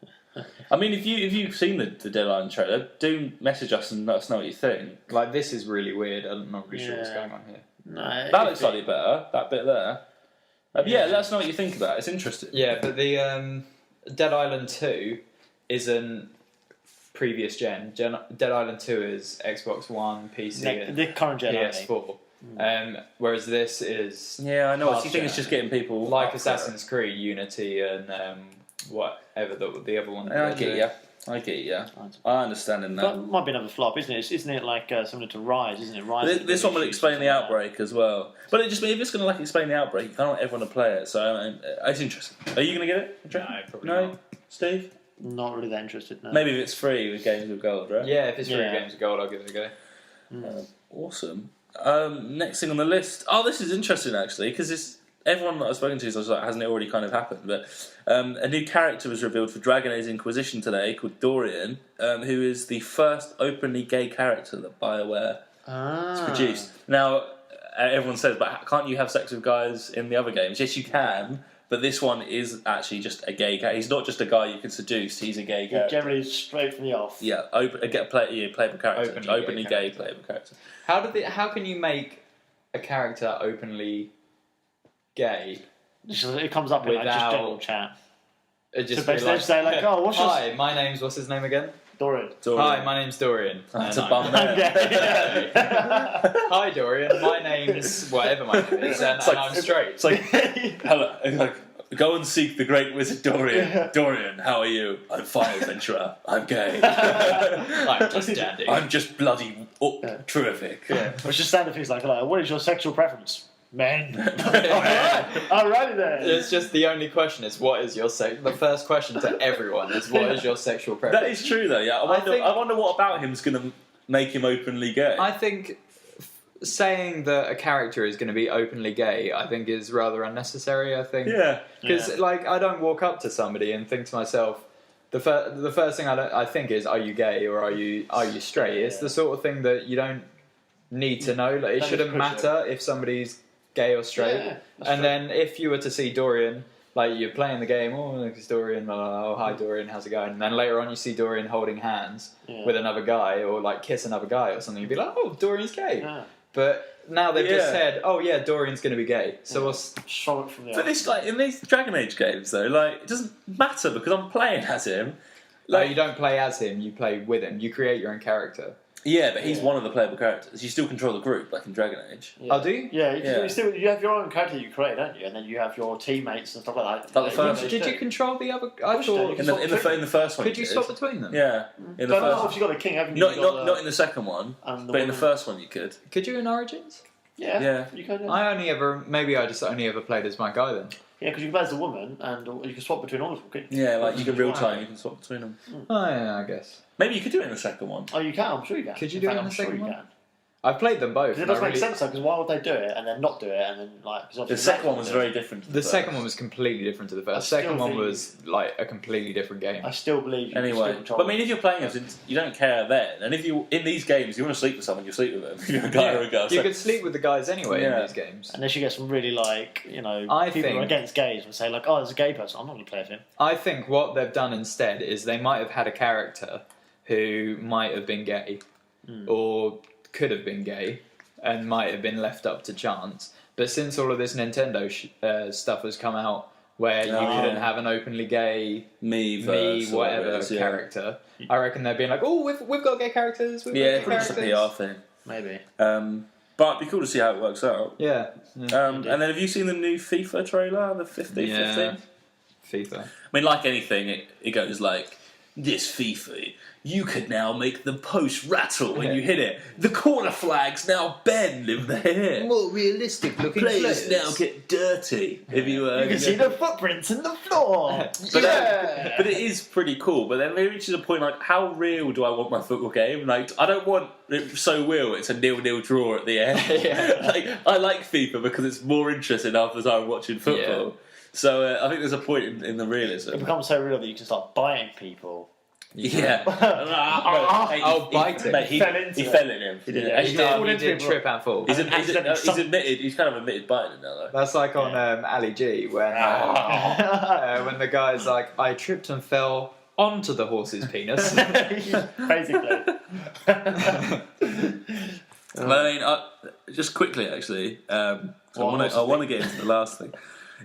I mean, if you've seen the Dead Island trailer, do message us and let us know what you think. Like, this is really weird. I'm not really sure what's going on here. No, that looks slightly better. That bit there. Let us know what you think about it. It's interesting. Yeah, but the Dead Island 2 isn't previous gen. Dead Island 2 is Xbox One, PC, and the current gen PS4. Whereas this is Yeah, I know. Half You think it's just getting people like up for it. Assassin's Creed, Unity, and whatever the other one. I get you. I understand in But that. it might be another flop, isn't it? Isn't it like similar to Rise? Isn't it Rise? This one will explain the outbreak as well. But if it's going to like explain the outbreak, you can't want everyone to play it. So it's interesting. Are you going to get it? No, probably No, not. Steve. Not really that interested. No. Maybe if it's free with Games with Gold, right? Yeah, if it's free Yeah. games of gold, I'll give it a go. Awesome. Next thing on the list. Oh, this is interesting actually because everyone that I've spoken to hasn't it already kind of happened? But a new character was revealed for Dragon Age Inquisition today called Dorian, who is the first openly gay character that BioWare has produced. Now, everyone says, but can't you have sex with guys in the other games? Yes, you can. But this one is actually just a gay character. He's not just a guy you can seduce. He's a gay character. Generally straight from the off. Yeah, playable character. Openly gay playable character. How can you make a character openly gay? It comes up in like just Without- general chat. It just So basically be they say like, oh, what's your... Hi, my name's what's his name again? Dorian. Hi, my name's Dorian. That's And a bum I'm- there. Hi, Dorian. My name's whatever my name is, and I'm straight. It's like, hello, like, go and seek the great wizard Dorian. Yeah. Dorian, how are you? I'm fine, adventurer. I'm gay. I'm just dandy. I'm just bloody terrific. Yeah. Which just standard things like, what is your sexual preference? Men. Alrighty then. It's just the only question is what is your sex? The first question to everyone is what is your sexual That preference? is true, though. Yeah, I wonder what about him is going to make him openly gay. I think saying that a character is going to be openly gay, I think is rather unnecessary. I think. Yeah. Because like I don't walk up to somebody and think to myself, the first thing I think is, are you gay or are you straight? It's the sort of thing that you don't need to know. Like it Don't shouldn't push matter if somebody's gay or straight. Yeah, that's and true. then if you were to see Dorian, like you're playing the game, oh, it's Dorian, oh, hi Dorian, how's it going? And then later on you see Dorian holding hands with another guy or like kiss another guy or something, you'd be like, oh, Dorian's gay. Yeah. But now they've just Yeah. said, oh yeah, Dorian's going to be gay. So what's... Show it from the But off. this, like in these Dragon Age games, though, like it doesn't matter because I'm playing as him. No, Like, you don't play as him, you play with him. You create your own character. yeah, but he's Yeah. one of the playable characters. You still control the group, like in Dragon Age. Yeah. Oh, do you? Yeah, Yeah. you have your own character you create, don't you? And then you have your teammates and stuff like that. Like the first- Did you control the other... I course you thought... did. In the first one, Could you did. swap between them? Yeah, in the But first. obviously you've got a king, haven't you? Not in the second one, And the but in the woman. first one you could. Could you in Origins? Yeah. Yeah. You can. Maybe I just only ever played as my guy then. Yeah, because you can play as a woman and you can swap between all of them. Couldn't you? Yeah, like you can real time, you can swap between them. Oh yeah, I guess. Maybe you could do it in the second one. Oh, you can. I'm sure you can. Could you In do fact, it in I'm the sure second you one? can. I've played them both. Because it and I does make really- sense though. Because why would they do it and then not do it and then like? Cause The obviously second one was very different. to The first. second one was completely different to the first. The I second still one think- was like a completely different game. I still believe you. Anyway, can still but control I mean, if you're playing as you don't care then, and if you in these games you want to sleep with someone, you sleep with them. If you're a guy or a girl. You So- could sleep with the guys anyway Yeah. in these games. Unless you get some really like, I people who are think- against gays and say like, oh, there's a gay person, I'm not going to play with him. I think what they've done instead is they might have had a character who might have been gay or could have been gay and might have been left up to chance. But since all of this Nintendo stuff has come out where you couldn't have an openly gay whatever character, I reckon they're being like, oh, we've got gay characters. We've Yeah, got probably gay just a characters. PR thing. Maybe. But it'd be cool to see how it works out. Yeah. And then have you seen the new FIFA trailer, the 15th? Yeah. 15th? FIFA. I mean, like anything, it goes like, this FIFA, you could now make the post rattle when you hit it. The corner flags now bend if they're here. More realistic looking Players now get dirty. If you You can see the footprints in the floor. But it is pretty cool. But then it reaches a point like, how real do I want my football game? Like, I don't want it so real. It's a 0-0 draw at the end. Like, I like FIFA because it's more interesting after the time watching football. Yeah. So I think there's a point in the realism. It becomes so real that you can start biting people. Yeah. I'll bite it. Mate, he Fell into it. fell in him. He did. Yeah. He He's, did. No, Fall he into did it, trip and fall. he's accidentally admitted. He's kind of admitted biting it now, though. That's like on Ali G when the guy's like, I tripped and fell onto the horse's penis. Basically. But I mean, just quickly, actually, I want to get into the last thing.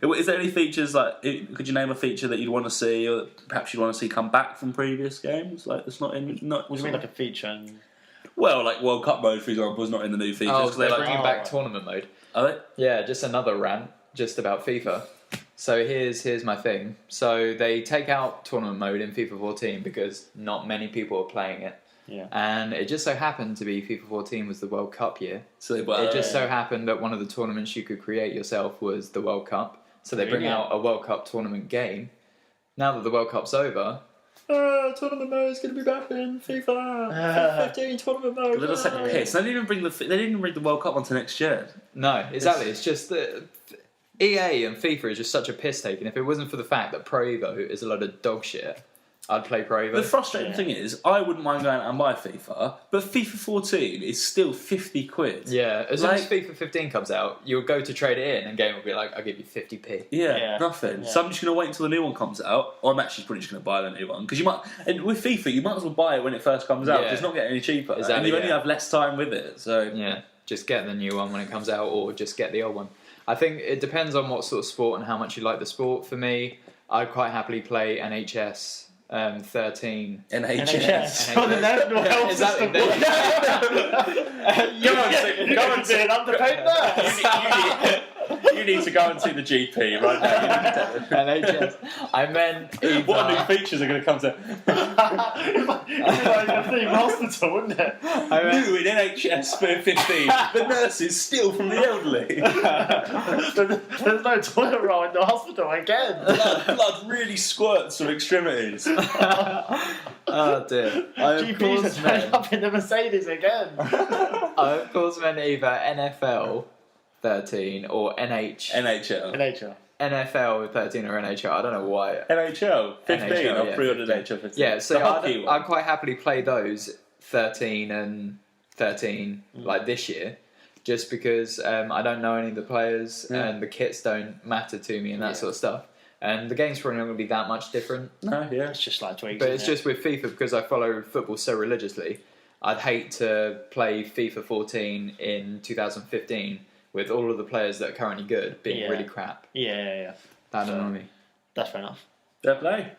Is there any features could you name a feature that you'd want to see, or that perhaps you'd want to see come back from previous games? Like that's not in. What do you mean, like a feature? Well, like World Cup mode, for example, is not in the new FIFA. Oh, they're like, bringing back tournament mode. are they? Yeah, just another rant just about FIFA. So here's my thing. So they take out tournament mode in FIFA 14 because not many people are playing it. Yeah. And it just so happened to be FIFA 14 was the World Cup year. So It just so happened that one of the tournaments you could create yourself was the World Cup. So they bring Really? out a World Cup tournament game. Now that the World Cup's over, tournament mode is going to be back in FIFA 15 tournament mode. They just take the piss. They didn't even bring the World Cup onto next year. No, exactly. It's just that EA and FIFA is just such a piss take. And if it wasn't for the fact that Pro Evo is a load of dog shit, I'd play Pro Evo. The frustrating thing is, I wouldn't mind going out and buy FIFA, but FIFA 14 is still 50 quid. Yeah, as soon as FIFA 15 comes out, you'll go to trade it in and game will be like, I'll give you 50p. Yeah, nothing. Yeah. So I'm just going to wait until the new one comes out, or I'm actually probably just going to buy the new one. Because and with FIFA, you might as well buy it when it first comes out, Yeah. it's not getting any cheaper. Exactly, and you only yeah. have less time with it, so... Yeah, just get the new one when it comes out or just get the old one. I think it depends on what sort of sport and how much you like the sport. For me, I'd quite happily play NHS 13. NHS. Oh, the National Yeah, Health exactly. System. Go on, see an underpaid nurse. You need to go and see the GP right now. NHS. I meant either... What new features are going to come to... It'd be like a theme hospital, wouldn't it? I meant, New in NHS 15, the nurses steal from the elderly. There's no toilet roll in the hospital again. Blood really squirts from extremities. oh dear. I of GPs course are turning meant, up in the Mercedes again. I of course meant either NFL 13 or NHL. NHL. NFL 13 or NHL. I don't know why. NHL 15. NHL, I've yeah, pre-ordered 15. NHL 15. Yeah, so the hockey one. I'd quite happily play those 13 and 13 like this year, just because I don't know any of the players and the kits don't matter to me and that sort of stuff. And the game's probably not going to be that much different. No, yeah. It's just like tweaks. But it's just with FIFA, because I follow football so religiously, I'd hate to play FIFA 14 in 2015 with all of the players that are currently good being really crap. Yeah. That'd annoy me. That's fair enough. Fair play.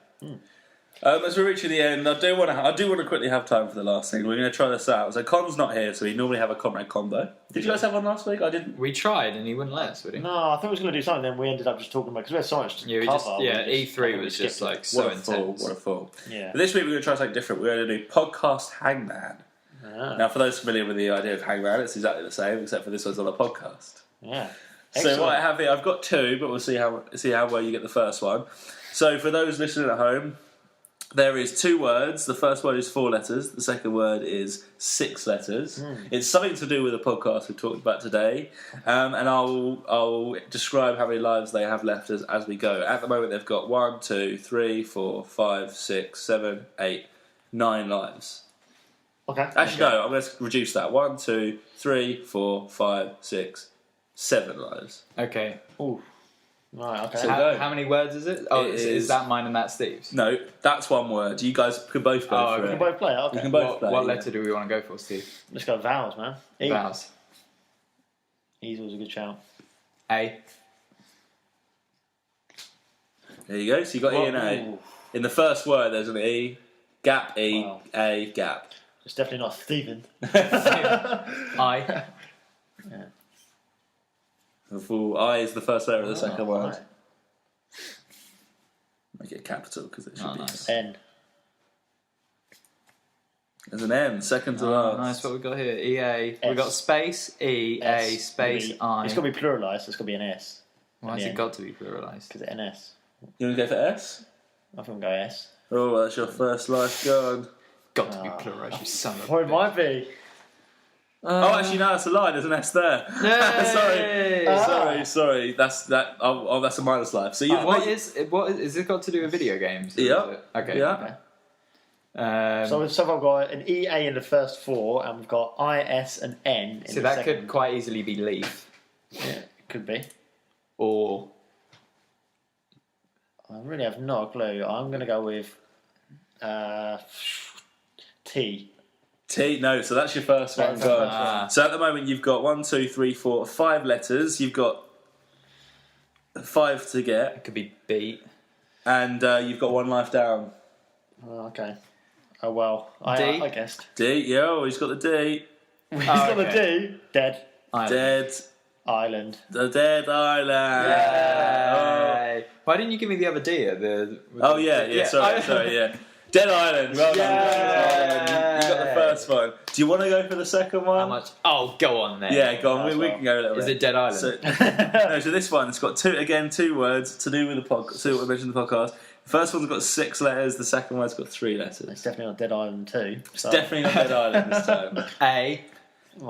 As we're reaching the end, I do want to quickly have time for the last thing. We're going to try this out. So Con's not here, so we normally have a comrade combo. Did you guys have one last week? I didn't. We tried and he wouldn't let us, would he? No, I thought we was going to do something, then we ended up just talking about, because we had so much to Yeah, cover. E3 was just like so What a fool! intense. What a fool! Yeah. But this week we're going to try something different. We're going to do podcast Hangman. Now, for those familiar with the idea of Hangman, it's exactly the same, except for this one's on a podcast. Yeah. So what I have here, I've got two, but we'll see how well you get the first one. So for those listening at home, there is 2 words. The first word is 4 letters. The second word is 6 letters. It's something to do with the podcast we talked about today, and I'll describe how many lives they have left as we go. At the moment, they've got 1, 2, 3, 4, 5, 6, 7, 8, 9 lives. Okay. Actually, no, I'm going to reduce that. 1, 2, 3, 4, 5, 6, 7 lives. Okay. Ooh. Right, okay. So- How many words is it? Oh, It is is- that mine and that Steve's? No, that's one word. You guys can both go Oh, for we it. can both play it, okay. You can both play. What yeah. letter do we want to go for, Steve? Let's go vowels, man. E. Vowels. E's always a good shout. A. There you go. So you got E and A. Ooh. In the first word, there's an E. Gap, E, Wow. A, gap. It's definitely not Phteven. I. The full I is the first letter of the second word. Right. Make it capital because it should Oh, be. nice. N. There's an N, second to Oh, last. nice. What we got here? EA. We S. got space E A S. space I. It's got to be pluralised, so it's got to be an S. Why has Yeah. it got to be pluralised? Because it's NS. You want to go for S? I think we'll go S. Oh, that's your first life gone. Got to be pluralised, you son of a Or it bitch. might be. Oh, actually, no, that's a lie. There's an S there. Yay! Sorry. That's that. Oh, that's a minus life. So you. What is it got to do with video games? Or Yeah. is it- Okay. Yeah. So I've got an EA in the first 4, and we've got IS and N in So the that second. could quite easily be Leaf Yeah, it could be. or I really have no clue. I'm going to go with T. T. No, so that's your first one That's gone. the first one. So at the moment you've got 1, 2, 3, 4, 5 letters. You've got 5 to get, it could be B. and you've got 1 life down. Oh, okay. Oh well, D? I guessed. D, yo, he's got the D. He's got the D. Dead Dead. Island. The Dead Island. Yay. Why didn't you give me the other D? Sorry, yeah. Dead Island. Well done. You got the first one. Do you want to go for the second one? How much? Oh, go on then. Yeah, go on. We can go a little bit. Is it Dead Island? So this one, it's got two words to do with the podcast. To what we mentioned in the podcast. The first one's got 6 letters. The second one's got 3 letters. It's definitely not Dead Island 2. It's definitely not Dead Island this time. A.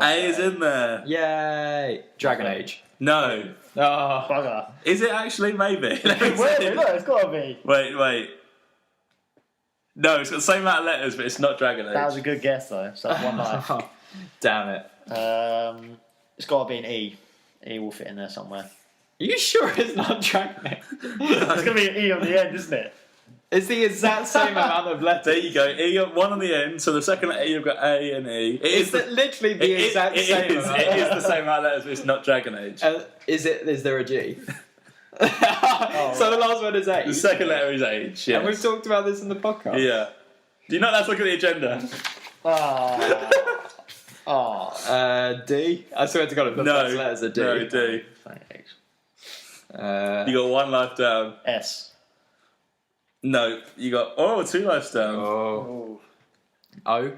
A is in there. Yay. Dragon Age. No. Oh. Bugger. Is it actually? Maybe. Wait, it's got to be. Wait. No, it's got the same amount of letters, but it's not Dragon Age. That was a good guess, though. So that's 1 life. Damn it. It's got to be an E. E will fit in there somewhere. Are you sure it's not Dragon Age? It's going to be an E on the end, isn't it? It's the exact same amount of letters. There you go. E, 1 on the end. So the second letter you've got A and E. It's literally the exact same amount. It is the same amount of letters, but it's not Dragon Age. Is there a G? So the last one is H. The second letter is H. Yes. And we've talked about this in the podcast. Yeah. Do you not let's look at the agenda? D. I swear to God, if the first letter's a D. No, D. Thanks. You got 1 life down. S. No, you got 2 lives down. Oh. O.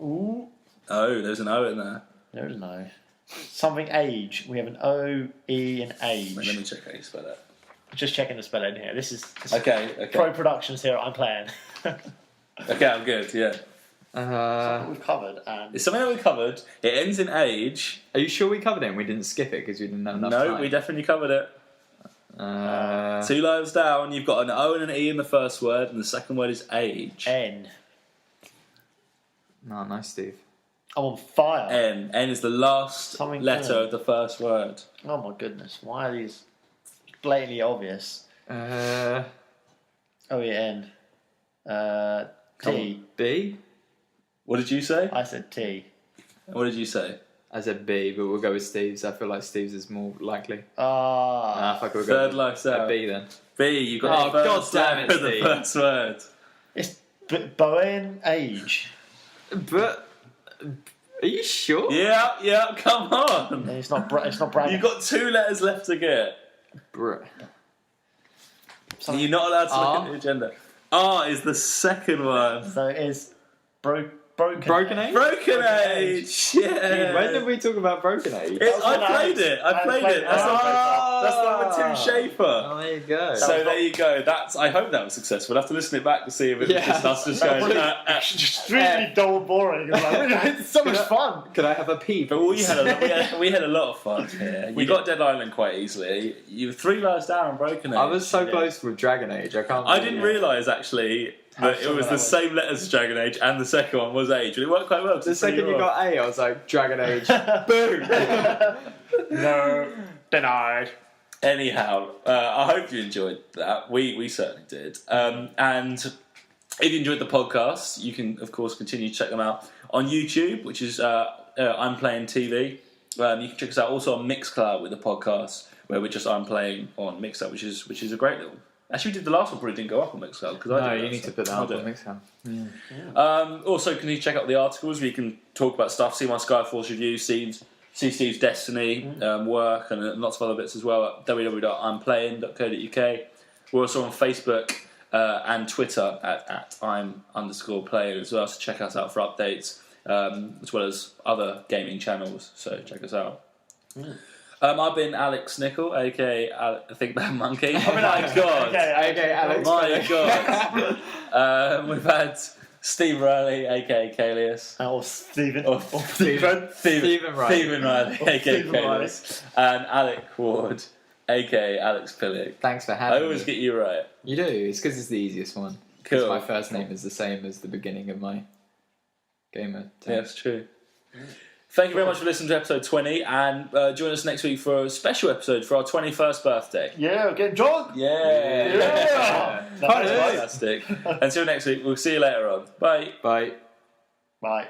Ooh. Oh, there's an O in there. There is no. Something age. We have an O, E, and age. Wait, let me check how you spell it. Just checking the spelling here. This is Okay. Pro Productions here. I'm playing. Okay, I'm good. Yeah. Something we've covered. And It's something that we covered. It ends in age. Are you sure we covered it and we didn't skip it because we didn't have enough No, time? we definitely covered it. 2 lives down. You've got an O and an E in the first word, and the second word is age. N. No, nice, Steve. I'm on fire. N. N is the last Something letter good. of the first word. Oh my goodness. Why are these blatantly obvious? Come N. T. B? What did you say? I said T. What did you say? I said B, but we'll go with Steve's. I feel like Steve's is more likely. Ah. We'll go Third with life a down. B then. B, you got Oh, the first God damn it, letter of the Steve. first word. It's Bowen age. But are you sure? Yeah, come on. And it's not Brad. You've got 2 letters left to get. Bruh. You're not allowed to look at the agenda. R is the second one. So it is Broken Age? Broken Age. Yeah. When did we talk about Broken Age? I played it. That's the one with Tim Schafer. Oh, there you go. So there you go. I hope that was successful. We'll have to listen it back to see if it was just us just going. It's just really dull and boring. It's so much fun. Could I have a pee? But we had a lot of fun here. You got Dead Island quite easily. You were 3 lives down on Broken Age. I was so close with Dragon Age. I didn't realise actually that it was the same letters as Dragon Age, and the second one was Age. But it worked quite well. The second you got A, I was like, Dragon Age. Boom! No, denied. Anyhow, I hope you enjoyed that. We certainly did. And if you enjoyed the podcast, you can, of course, continue to check them out on YouTube, which is I'm Playing TV. You can check us out also on Mixcloud with the podcast, where we're just I'm Playing on Mixcloud, which is a great little... Actually, we did the last one, probably didn't go up on Mixcloud. No, you need to put that up on Mixcloud. Also, can you check out the articles where you can talk about stuff, see my Skyforce review, see Steve's Destiny work, and lots of other bits as well at www.implaying.co.uk. We're also on Facebook and Twitter at I'm_playing as well, so check us out for updates, as well as other gaming channels, so check us out. I've been Alex Nichol, aka Thinkbad Monkey. Oh my god! Okay, Alex. My god! We've had Steve Riley, aka Kalius. Or Stephen. Stephen Riley. Stephen Riley, aka Kalius. And Alec Ward, aka Alex Pillick. Thanks for having me. I always get you right. You do. It's because it's the easiest one. Because Cool. my first name is the same as the beginning of my gamer tag. Yeah, it's true. Thank you very much for listening to episode 20, and join us next week for a special episode for our 21st birthday. Yeah, get drunk. Yeah. That's Fantastic. Until next week, we'll see you later on. Bye. Bye. Bye.